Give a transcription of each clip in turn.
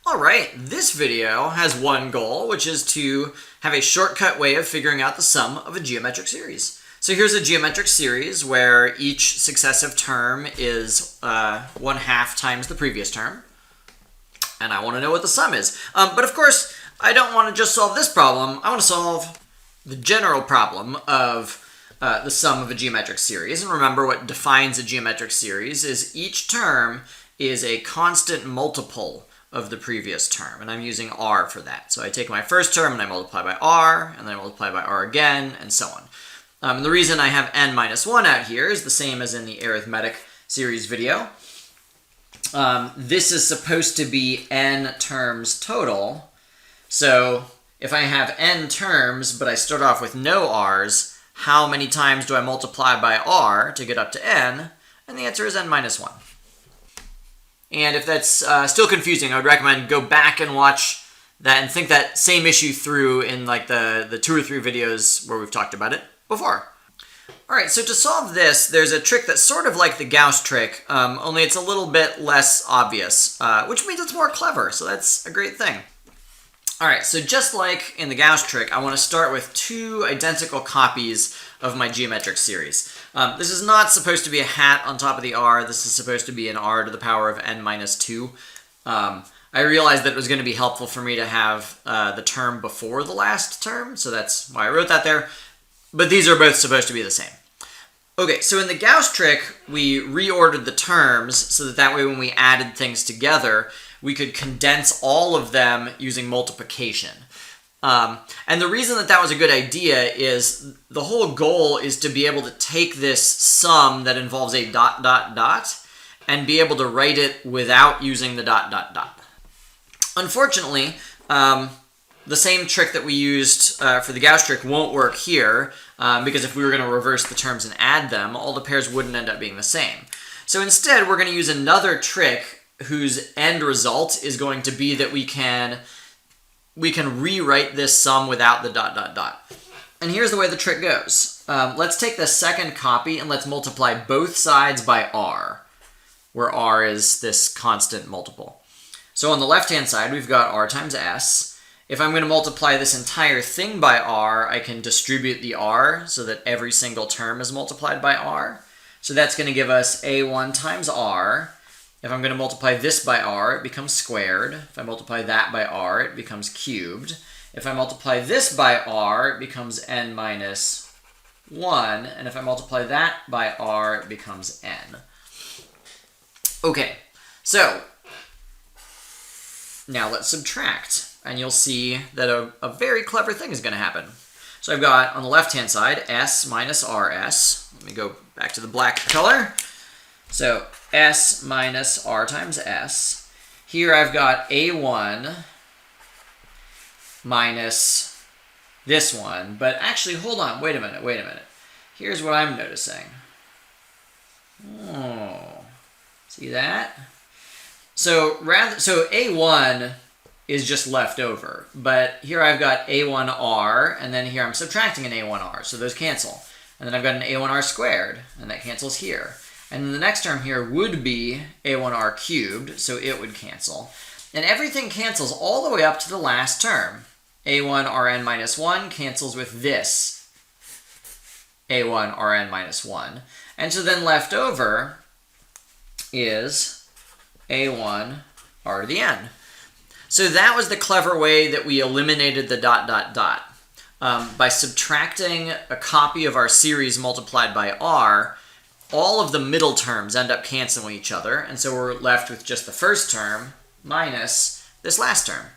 Alright, this video has one goal, which is to have a shortcut way of figuring out the sum of a geometric series. So here's a geometric series where each successive term is 1/2 times the previous term. And I want to know what the sum is. But of course, I don't want to just solve this problem. I want to solve the general problem of the sum of a geometric series. And remember, what defines a geometric series is each term is a constant multiple of the previous term, and I'm using r for that. So I take my first term and I multiply by r, and then I multiply by r again, and so on. And the reason I have n minus 1 out here is the same as in the arithmetic series video. This is supposed to be n terms total, so if I have n terms but I start off with no r's, how many times do I multiply by r to get up to n? And the answer is n minus 1. And if that's still confusing, I would recommend go back and watch that and think that same issue through in like the 2 or 3 videos where we've talked about it before. Alright, so to solve this, there's a trick that's sort of like the Gauss trick, only it's a little bit less obvious, which means it's more clever, so that's a great thing. Alright, so just like in the Gauss trick, I want to start with 2 identical copies of my geometric series. This is not supposed to be a hat on top of the r, this is supposed to be an r to the power of n minus 2. I realized that it was going to be helpful for me to have the term before the last term, so that's why I wrote that there. But these are both supposed to be the same. Okay, so in the Gauss trick, we reordered the terms so that way when we added things together, we could condense all of them using multiplication. And the reason that was a good idea is the whole goal is to be able to take this sum that involves a ... and be able to write it without using the ... Unfortunately, the same trick that we used for the Gauss trick won't work here, because if we were going to reverse the terms and add them, all the pairs wouldn't end up being the same. So instead, we're going to use another trick whose end result is going to be that we can rewrite this sum without the ... And here's the way the trick goes. Let's take the second copy and let's multiply both sides by r, where r is this constant multiple. So on the left-hand side, we've got r times s. If I'm going to multiply this entire thing by r, I can distribute the r so that every single term is multiplied by r. So that's going to give us a1 times r. If I'm going to multiply this by r, it becomes squared. If I multiply that by r, it becomes cubed. If I multiply this by r, it becomes n minus 1. And if I multiply that by r, it becomes n. Okay, so now let's subtract. And you'll see that a very clever thing is going to happen. So I've got, on the left-hand side, s minus rs. Let me go back to the black color. So s minus r times s. Here I've got a1 minus this one. But actually, hold on, wait a minute. Here's what I'm noticing. Oh, see that? So a1 is just left over. But here I've got a1r, and then here I'm subtracting an a1r, so those cancel. And then I've got an a1r squared, and that cancels here. And then the next term here would be a1r cubed, so it would cancel. And everything cancels all the way up to the last term. a1rn minus 1 cancels with this a1rn minus 1. And so then left over is a1 r to the n. So that was the clever way that we eliminated the ... By subtracting a copy of our series multiplied by r, all of the middle terms end up canceling each other, and so we're left with just the first term minus this last term.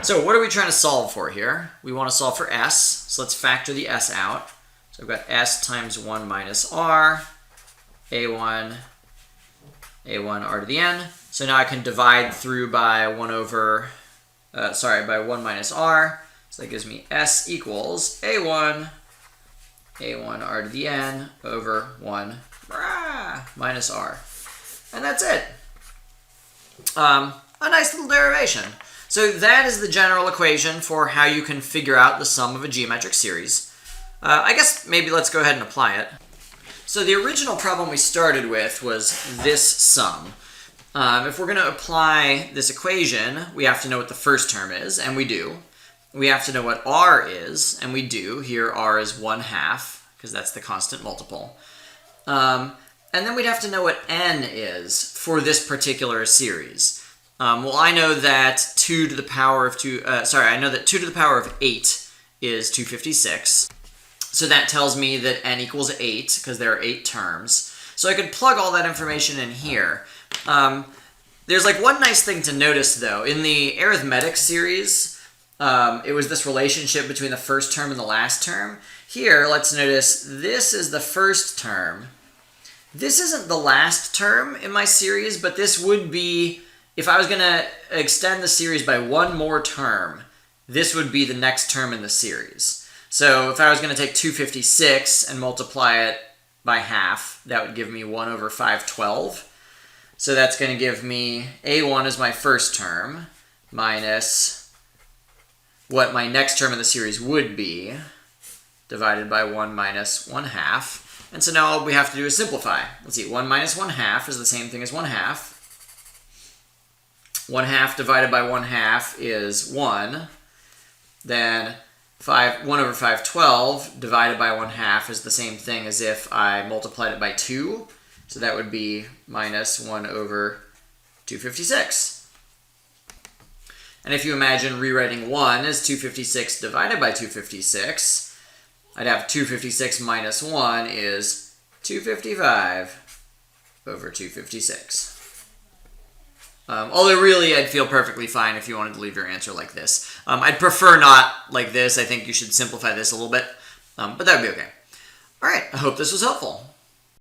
So what are we trying to solve for here? We want to solve for s, so let's factor the s out. So I've got s times 1 minus r, a1 r to the n. So now I can divide through by 1 minus r. So that gives me s equals a1 r to the n over 1 minus r. And that's it. A nice little derivation. So that is the general equation for how you can figure out the sum of a geometric series. I guess maybe let's go ahead and apply it. So the original problem we started with was this sum. If we're going to apply this equation, we have to know what the first term is, and we do. We have to know what r is, and we do. Here r is 1/2, because that's the constant multiple. And then we'd have to know what n is for this particular series. Well, I know that 2 to the power of 2, I know that 2 to the power of 8 is 256. So that tells me that n equals 8, because there are 8 terms. So I could plug all that information in here. There's like one nice thing to notice, though. In the arithmetic series, it was this relationship between the first term and the last term. Here, let's notice this is the first term. This isn't the last term in my series, but this would be, if I was going to extend the series by one more term, this would be the next term in the series. So if I was going to take 256 and multiply it by half, that would give me 1 over 512. So that's going to give me a1 is my first term, minus what my next term in the series would be, divided by 1 minus 1/2. And so now all we have to do is simplify. Let's see, 1 minus 1/2 is the same thing as 1/2. 1/2 divided by 1/2 is 1. Then 1 over 512 divided by 1/2 is the same thing as if I multiplied it by 2. So that would be minus 1 over 256. And if you imagine rewriting 1 as 256 divided by 256, I'd have 256 minus 1 is 255 over 256. Although really, I'd feel perfectly fine if you wanted to leave your answer like this. I'd prefer not like this. I think you should simplify this a little bit, but that would be okay. All right, I hope this was helpful.